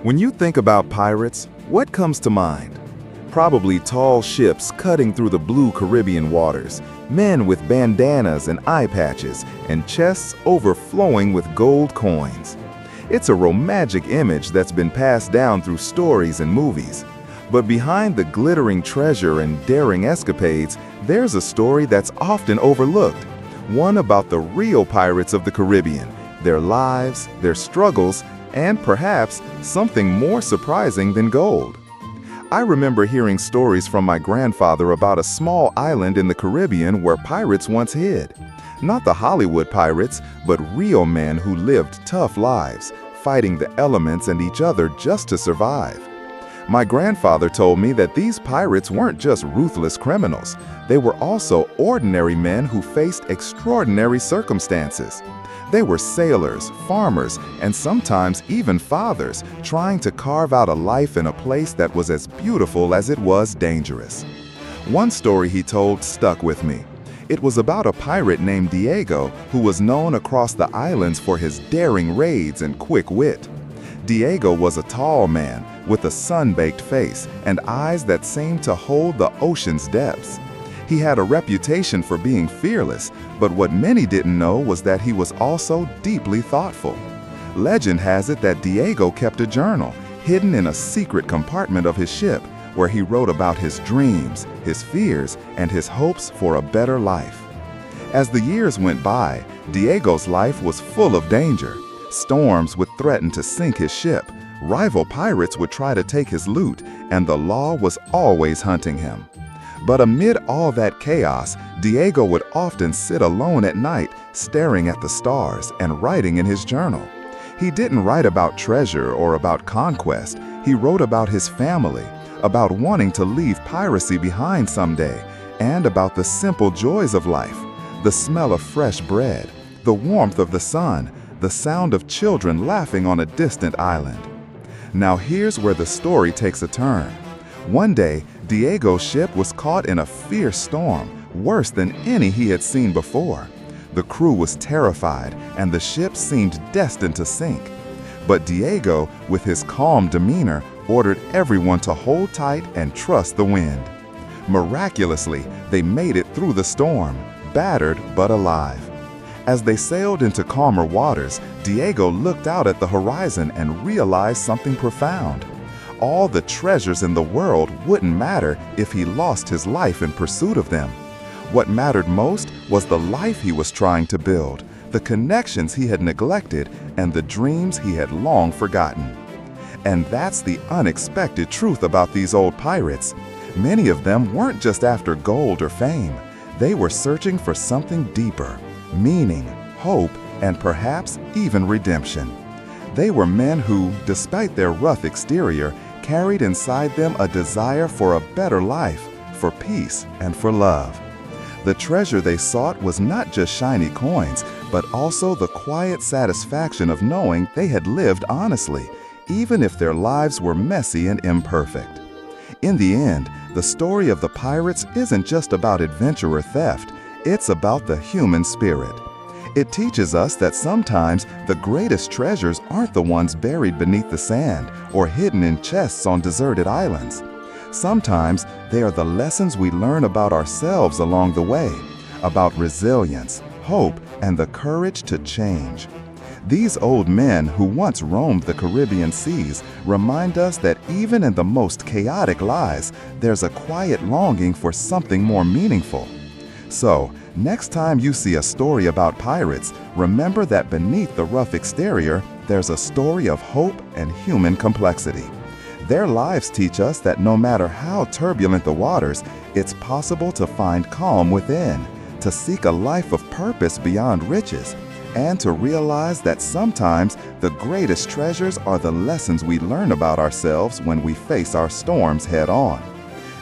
When you think about pirates, what comes to mind? Probably tall ships cutting through the blue Caribbean waters, men with bandanas and eye patches, and chests overflowing with gold coins. It's a romantic image that's been passed down through stories and movies. But behind the glittering treasure and daring escapades, there's a story that's often overlooked. One about the real pirates of the Caribbean, their lives, their struggles, and perhaps something more surprising than gold. I remember hearing stories from my grandfather about a small island in the Caribbean where pirates once hid. Not the Hollywood pirates, but real men who lived tough lives, fighting the elements and each other just to survive. My grandfather told me that these pirates weren't just ruthless criminals. They were also ordinary men who faced extraordinary circumstances. They were sailors, farmers, and sometimes even fathers, trying to carve out a life in a place that was as beautiful as it was dangerous. One story he told stuck with me. It was about a pirate named Diego who was known across the islands for his daring raids and quick wit. Diego was a tall man with a sun-baked face and eyes that seemed to hold the ocean's depths. He had a reputation for being fearless, but what many didn't know was that he was also deeply thoughtful. Legend has it that Diego kept a journal hidden in a secret compartment of his ship where he wrote about his dreams, his fears, and his hopes for a better life. As the years went by, Diego's life was full of danger. Storms would threaten to sink his ship, rival pirates would try to take his loot, and the law was always hunting him. But amid all that chaos, Diego would often sit alone at night, staring at the stars and writing in his journal. He didn't write about treasure or about conquest. He wrote about his family, about wanting to leave piracy behind someday, and about the simple joys of life, the smell of fresh bread, the warmth of the sun, the sound of children laughing on a distant island. Now here's where the story takes a turn. One day, Diego's ship was caught in a fierce storm, worse than any he had seen before. The crew was terrified, and the ship seemed destined to sink. But Diego, with his calm demeanor, ordered everyone to hold tight and trust the wind. Miraculously, they made it through the storm, battered but alive. As they sailed into calmer waters, Diego looked out at the horizon and realized something profound. All the treasures in the world wouldn't matter if he lost his life in pursuit of them. What mattered most was the life he was trying to build, the connections he had neglected, and the dreams he had long forgotten. And that's the unexpected truth about these old pirates. Many of them weren't just after gold or fame. They were searching for something deeper, meaning, hope, and perhaps even redemption. They were men who, despite their rough exterior, carried inside them a desire for a better life, for peace, and for love. The treasure they sought was not just shiny coins, but also the quiet satisfaction of knowing they had lived honestly, even if their lives were messy and imperfect. In the end, the story of the pirates isn't just about adventure or theft, it's about the human spirit. It teaches us that sometimes the greatest treasures aren't the ones buried beneath the sand or hidden in chests on deserted islands. Sometimes they are the lessons we learn about ourselves along the way, about resilience, hope, and the courage to change. These old men who once roamed the Caribbean seas remind us that even in the most chaotic lives, there's a quiet longing for something more meaningful. So, next time you see a story about pirates, remember that beneath the rough exterior, there's a story of hope and human complexity. Their lives teach us that no matter how turbulent the waters, it's possible to find calm within, to seek a life of purpose beyond riches, and to realize that sometimes the greatest treasures are the lessons we learn about ourselves when we face our storms head on.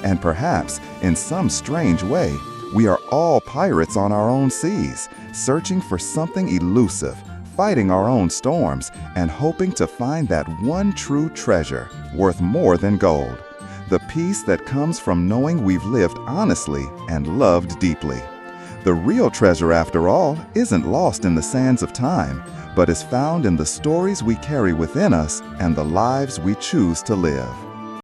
And perhaps, in some strange way, we are all pirates on our own seas, searching for something elusive, fighting our own storms, and hoping to find that one true treasure worth more than gold. The peace that comes from knowing we've lived honestly and loved deeply. The real treasure, after all, isn't lost in the sands of time, but is found in the stories we carry within us and the lives we choose to live.